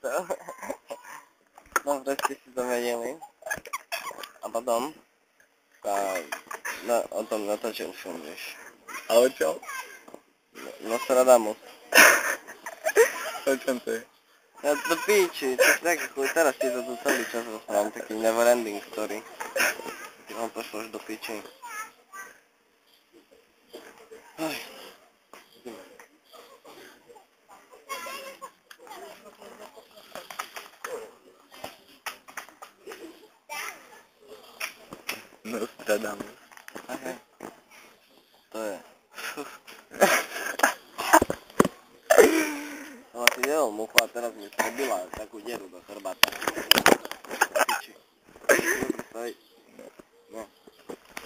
to. No proste si to vedeli. A potom o tom natočil film, vieš. A o čom? Nostradamus. O čom to je? Ja to píči, to je taký chuj, teraz ti to tu celý čas rozprávam, taký neverending story. Ty vám pošlo už do píči. Aj. Nostradamus. Aha. To je. No asi nedal muchu a teraz mi prebila takú dieru do chrbáta. Piči. Môžem predstaviť? No.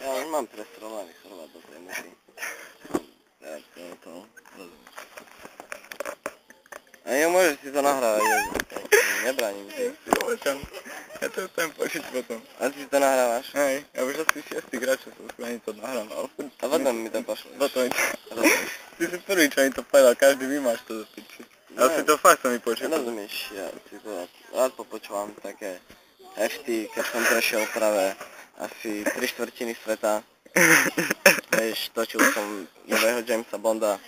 Ja už mám prestrovaný chrbát do tej muchy. Tak to. A ja môžeš si to nahrávať, nebránim ti. Môžem. Ja to chcem počuť potom. A ty si to nahrávaš? Hej, ja už asi 6. krát, čo som skôr to nahrával. A potom mi to pošleš. Potom mi to... Ty si prvý, čo mi to povedal, každý vymáš to do piči. Ale si to fakt sa mi počul. Rozumieš, ja si to rád popočúvam také hefty, keď som prešiel práve asi 3/4 sveta. Vieš, točil som nového Jamesa Bonda,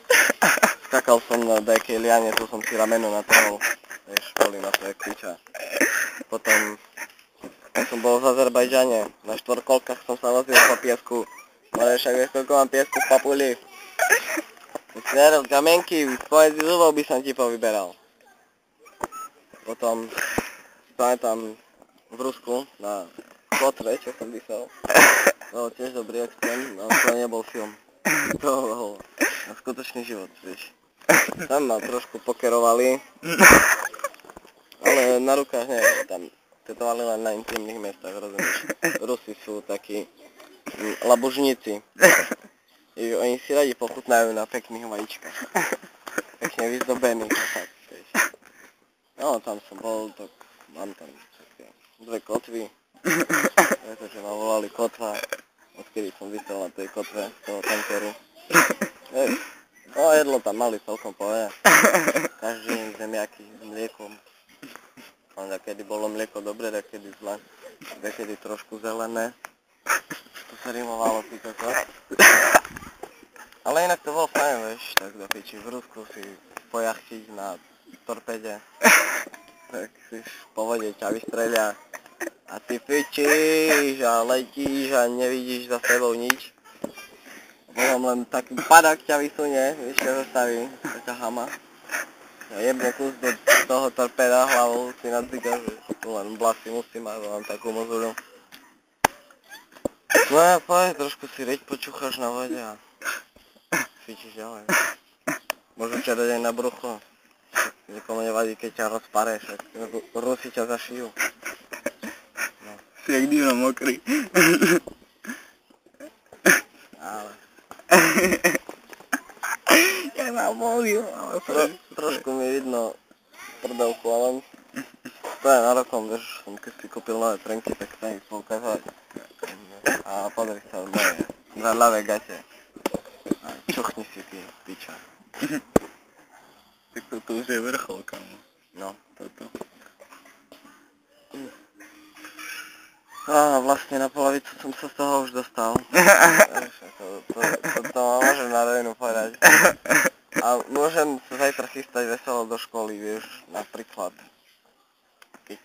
skakal som na nejakej liane, tu som si rameno natrhol, vieš, boli na to jak piča. Potom som bol v Azerbajdžane, na štvorkolkách som sa vozil po piesku, ale však vieš, koľko mám piesku v papuli. Si nerel kamienky, spomedzi zubov by som ti povyberal. Potom pamätám v Rusku na Kotve, čo som vysel. To bol tiež dobrý extrém, ale to nebol film. To bol skutočný život, vieš. Tam ma trošku pokerovali, ale na rukách nie, tam tetovali len na intimných miestach, rozumieš. Rusi sú takí labužníci. Oni si radi pochutnajú na pekných vajíčkach. Pekne vyzdobených a tak, vieš. No, tam som bol, tak mám tam také 2 kotvy. Pretože ma volali kotva, odkedy som vysel na tej kotve z toho tankeru. No, jedlo tam mali celkom povedať. Každý deň zemiaky s mliekom. Kedy bolo mlieko dobre, kedy zle. Kedy trošku zelené. To sa rimovalo, ty kokos. Ale inak to bolo fajn, vieš, tak do piči v Rusku si pojachtiť na torpede, tak si po vode ťa vystrelia a ty pičíš a letíš a nevidíš za sebou nič. Potom len taký padák ťa vysunie, vieš, čo zastaví, taká hama. A jebne kus do toho torpeda hlavou si nadzíka, že tu len vlasy musí mať, mám takú mozuľu. No a poď, trošku si reď počúchaš na vode a cvičíš ďalej. Môžu ťa dať aj na brucho. Nikomu nevadí, keď ťa rozpareš, Rusi ťa zašijú. No. Si jak divno mokrý. Ale... Ja mám molil, ale... Trošku mi vidno prdovku, ale... To je nárokom, vieš, som keď si kúpil nové trenky, tak sa ich poukázať. A podri sa od moje ľavé gate. A čuchni si ty, piča. Tak to už je vrchol, kamo. No. Toto. A vlastne na polovicu som sa z toho už dostal. To môžem na rovinu povedať. A môžem sa zajtra chystať veselo do školy, vieš, napríklad. Keď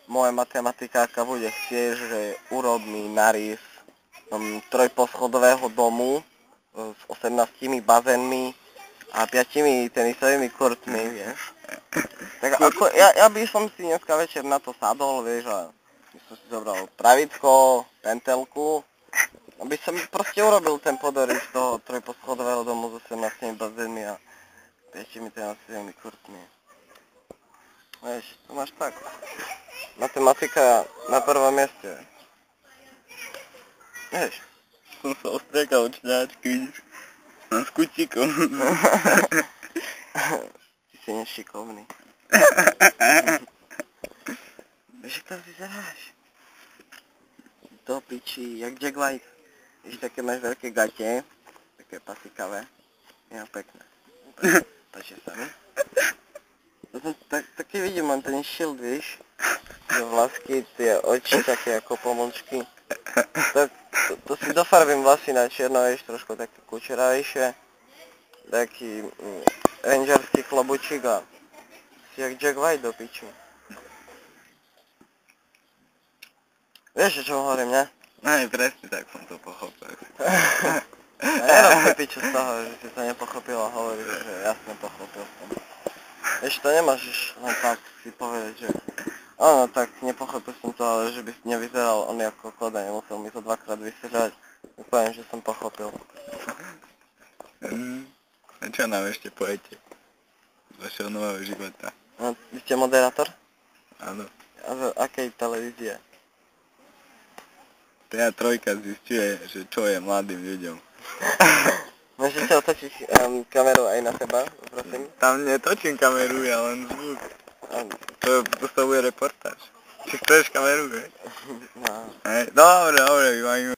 moja matematikáka bude chcieť, že urob mi narys trojposchodového domu s 18 bazénmi a 5 tenisovými kurtmi, vieš. Tak ako, ja by som si dneska večer na to sadol, vieš, a by som si zobral pravicko, pentelku, aby som proste urobil ten podorys toho trojposchodového domu s 18 bazénmi a 5 tenisovými kurtmi. Vieš, to máš tak. Matematika na prvom mieste. Vieš. Som sa ostriekal od čňačky, vidíš. Mám s kutíkom. Ty si nešikovný. Vieš, ako to vyzeráš? Do piči, jak Jack White. Víš, také máš veľké gate, také pasikavé. Ja, pekné. Páči sa mi? Taky vidím, mám ten šild, víš? Že vlasky, tie oči také ako pomlčky. Tak to si dofarbím vlasy na čierno, vieš, trošku také kučeravejšie. Taký rangerský klobučík a si jak Jack White do piči. Vieš, o čom hovorím, ne? Aj, presne tak som to pochopil. A nerob si piču z toho, že si to nepochopil a hovoríš, že jasne pochopil som. Vieš, to nemôžeš len tak si povedať, že áno, tak nepochopil som to, ale že by nevyzeral on ako koda, nemusel mi to dvakrát vysvetľovať. Poviem, že som pochopil. A čo nám ešte poviete z vašeho nového života? No, vy ste moderátor? Áno. A z akej televízie? TA3 zistuje, že čo je mladým ľuďom. Môžete otočiť kameru aj na seba, prosím? Tam netočím kameru, ja len zvuk. Áno. To sa bude reportáž. Či chceš kameru, hej? No. Hej, dobre, vy majú